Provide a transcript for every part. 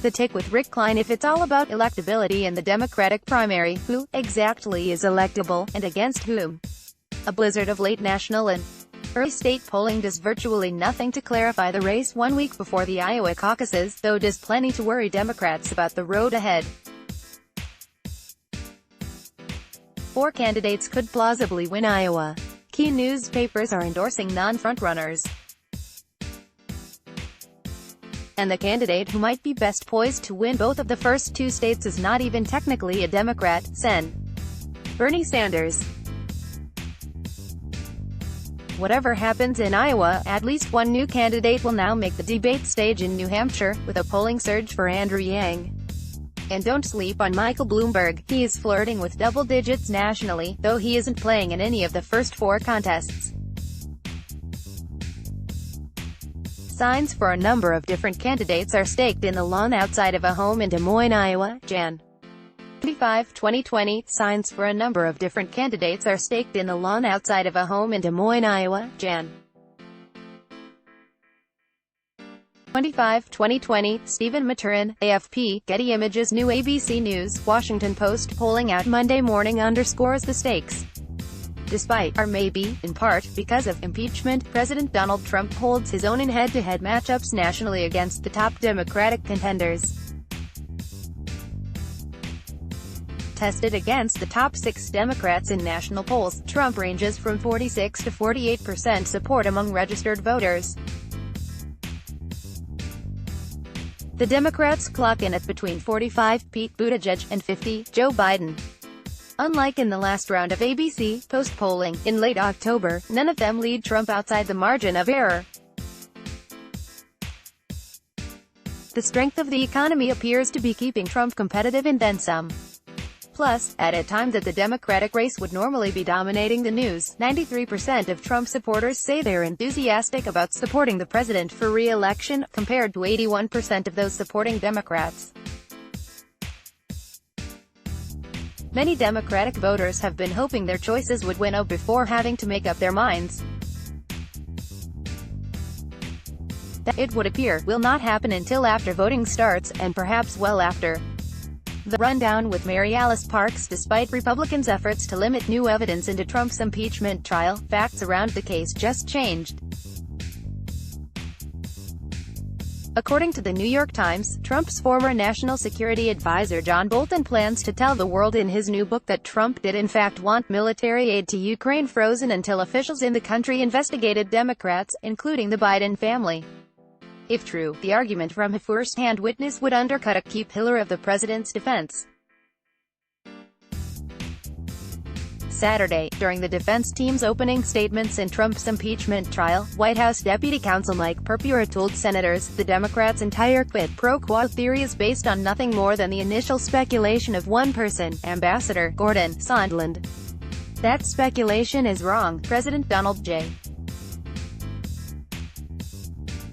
The Tick with Rick Klein If. It's all about electability in the Democratic primary. Who exactly is electable, and against whom? A blizzard of late national and early state polling does virtually nothing to clarify the race 1 week before the Iowa caucuses, though does plenty to worry Democrats about the road ahead. 4 candidates could plausibly win Iowa. Key newspapers are endorsing non-frontrunners, and the candidate who might be best poised to win both of the first 2 states is not even technically a Democrat, Sen. Bernie Sanders. Whatever happens in Iowa, at least one new candidate will now make the debate stage in New Hampshire, with a polling surge for Andrew Yang. And don't sleep on Michael Bloomberg. He is flirting with double digits nationally, though he isn't playing in any of the first 4 contests. Signs for a number of different candidates are staked in the lawn outside of a home in Des Moines, Iowa, Jan. 25, 2020. Signs for a number of different candidates are staked in the lawn outside of a home in Des Moines, Iowa, Jan. 25, 2020. Stephen Maturin, AFP, Getty Images. New ABC News, Washington Post. Polling out Monday morning underscores the stakes. Despite, or maybe, in part, because of, impeachment, President Donald Trump holds his own in head-to-head matchups nationally against the top Democratic contenders. Tested against the top 6 Democrats in national polls, Trump ranges from 46 to 48% support among registered voters. The Democrats clock in at between 45, Pete Buttigieg, and 50, Joe Biden. Unlike in the last round of ABC Post polling, in late October, none of them lead Trump outside the margin of error. The strength of the economy appears to be keeping Trump competitive and then some. Plus, at a time that the Democratic race would normally be dominating the news, 93% of Trump supporters say they're enthusiastic about supporting the president for re-election, compared to 81% of those supporting Democrats. Many Democratic voters have been hoping their choices would win out before having to make up their minds. That, it would appear, will not happen until after voting starts, and perhaps well after. The Rundown with Mary Alice Parks. Despite Republicans' efforts to limit new evidence into Trump's impeachment trial, facts around the case just changed. According to the New York Times, Trump's former national security advisor John Bolton plans to tell the world in his new book that Trump did in fact want military aid to Ukraine frozen until officials in the country investigated Democrats, including the Biden family. If true, the argument from a first-hand witness would undercut a key pillar of the president's defense. Saturday, during the defense team's opening statements in Trump's impeachment trial, White House Deputy Counsel Mike Pompeo told senators, the Democrats' entire quid pro quo theory is based on nothing more than the initial speculation of one person, Ambassador Gordon Sondland. That speculation is wrong. President Donald J.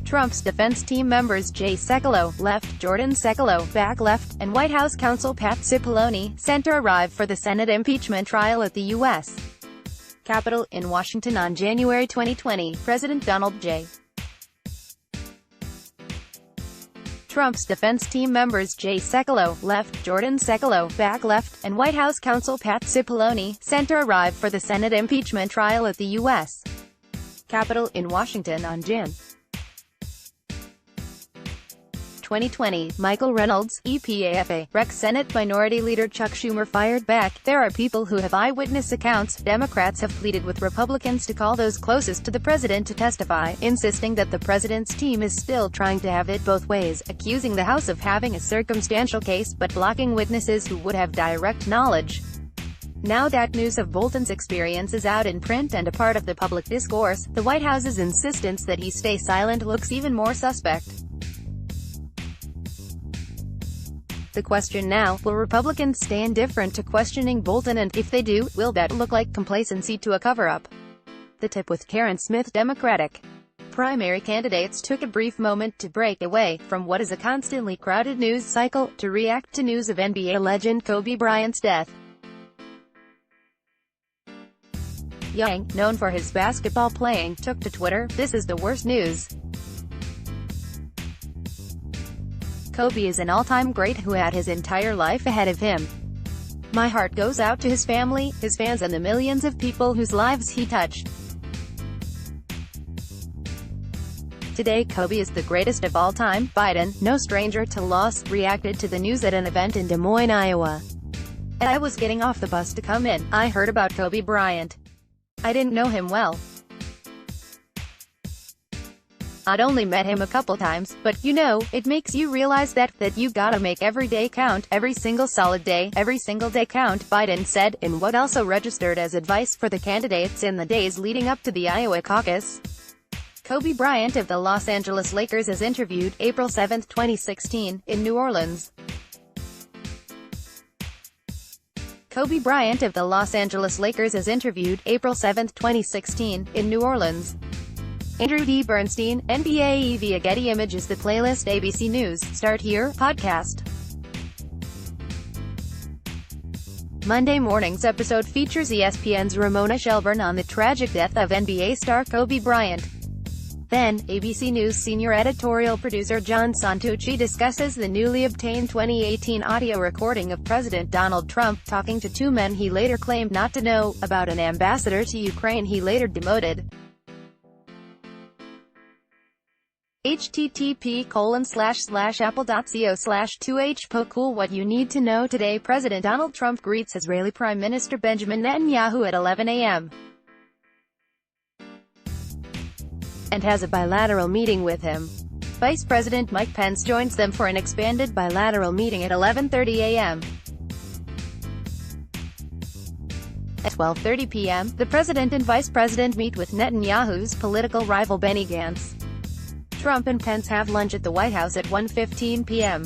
Trump's defense team members Jay Sekulow, left, Jordan Sekulow, back left, and White House counsel Pat Cipollone, center arrived for the Senate impeachment trial at the U.S. Capitol, in Washington on January 2020. President Donald J. Trump's defense team members Jay Sekulow, left, Jordan Sekulow, back left, and White House counsel Pat Cipollone, center arrived for the Senate impeachment trial at the U.S. Capitol, in Washington on Jan. 2020, Michael Reynolds, EPAFA, Rec. Senate Minority Leader Chuck Schumer fired back. There are people who have eyewitness accounts. Democrats have pleaded with Republicans to call those closest to the president to testify, insisting that the president's team is still trying to have it both ways, accusing the House of having a circumstantial case, but blocking witnesses who would have direct knowledge. Now that news of Bolton's experience is out in print and a part of the public discourse, the White House's insistence that he stay silent looks even more suspect. The question now, will Republicans stay indifferent to questioning Bolton, and, if they do, will that look like complacency to a cover-up? The Tip with Karen Smith. Democratic primary candidates took a brief moment to break away from what is a constantly crowded news cycle, to react to news of NBA legend Kobe Bryant's death. Yang, known for his basketball playing, took to Twitter, "This is the worst news. Kobe is an all-time great who had his entire life ahead of him. My heart goes out to his family, his fans and the millions of people whose lives he touched. Today Kobe is the greatest of all time. Biden, no stranger to loss, reacted to the news at an event in Des Moines, Iowa. "As I was getting off the bus to come in, I heard about Kobe Bryant. I didn't know him well. I'd only met him a couple times, but, you know, it makes you realize that you gotta make every day count, every single solid day, every single day count," Biden said, in what also registered as advice for the candidates in the days leading up to the Iowa caucus. Kobe Bryant of the Los Angeles Lakers is interviewed, April 7, 2016, in New Orleans. Kobe Bryant of the Los Angeles Lakers is interviewed, April 7, 2016, in New Orleans. Andrew D. Bernstein, NBA via Getty Images. The playlist ABC News, Start Here, podcast. Monday morning's episode features ESPN's Ramona Shelburne on the tragic death of NBA star Kobe Bryant. Then, ABC News senior editorial producer John Santucci discusses the newly obtained 2018 audio recording of President Donald Trump talking to two men he later claimed not to know about an ambassador to Ukraine he later demoted. http://apple.co/2hpocool What you need to know today. President Donald Trump greets Israeli Prime Minister Benjamin Netanyahu at 11 a.m. and has a bilateral meeting with him. Vice President Mike Pence joins them for an expanded bilateral meeting at 11:30 a.m. At 12:30 p.m., the president and vice president meet with Netanyahu's political rival Benny Gantz. Trump and Pence have lunch at the White House at 1:15 p.m.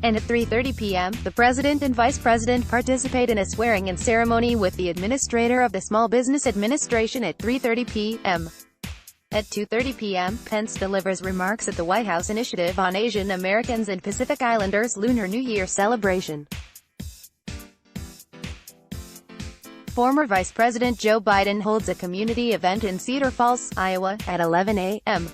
And at 3:30 p.m., the president and vice president participate in a swearing-in ceremony with the administrator of the Small Business Administration at 3:30 p.m. At 2:30 p.m., Pence delivers remarks at the White House Initiative on Asian Americans and Pacific Islanders Lunar New Year celebration. Former Vice President Joe Biden holds a community event in Cedar Falls, Iowa, at 11 a.m.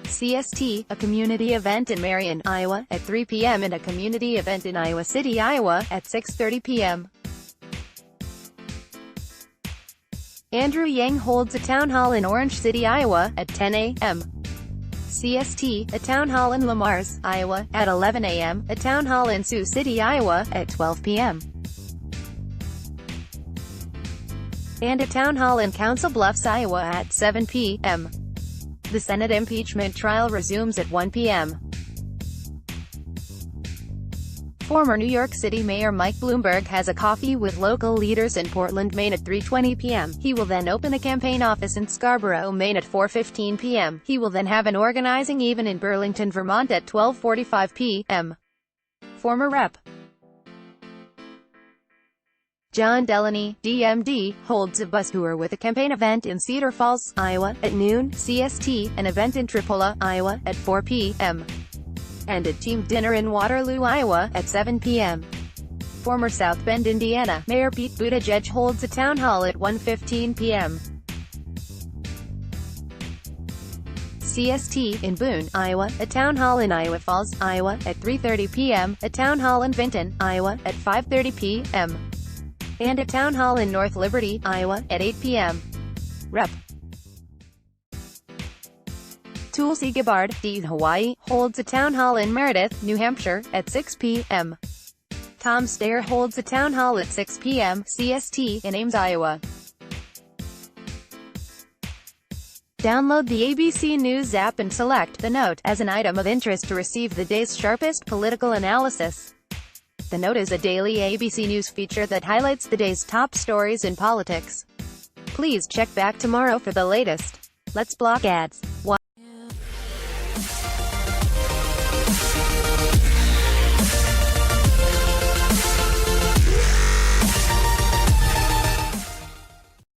CST, a community event in Marion, Iowa, at 3 p.m. and a community event in Iowa City, Iowa, at 6:30 p.m. Andrew Yang holds a town hall in Orange City, Iowa, at 10 a.m. CST, a town hall in Le Mars, Iowa, at 11 a.m., a town hall in Sioux City, Iowa, at 12 p.m. and a town hall in Council Bluffs, Iowa, at 7 p.m. The Senate impeachment trial resumes at 1 p.m. Former New York City Mayor Mike Bloomberg has a coffee with local leaders in Portland, Maine at 3:20 p.m. He will then open a campaign office in Scarborough, Maine at 4:15 p.m. He will then have an organizing event in Burlington, Vermont at 12:45 p.m. Former Rep. John Delaney, DMD, holds a bus tour with a campaign event in Cedar Falls, Iowa, at noon, CST, an event in Tripola, Iowa, at 4 p.m. and a team dinner in Waterloo, Iowa, at 7 p.m. Former South Bend, Indiana, Mayor Pete Buttigieg holds a town hall at 1:15 p.m. CST, in Boone, Iowa, a town hall in Iowa Falls, Iowa, at 3:30 p.m., a town hall in Vinton, Iowa, at 5:30 p.m. and a town hall in North Liberty, Iowa, at 8 p.m. Rep. Tulsi Gabbard, D. Hawaii, holds a town hall in Meredith, New Hampshire, at 6 p.m. Tom Steyer holds a town hall at 6 p.m. CST in Ames, Iowa. Download the ABC News app and select the Note as an item of interest to receive the day's sharpest political analysis. The Note is a daily ABC News feature that highlights the day's top stories in politics. Please check back tomorrow for the latest. Let's block ads.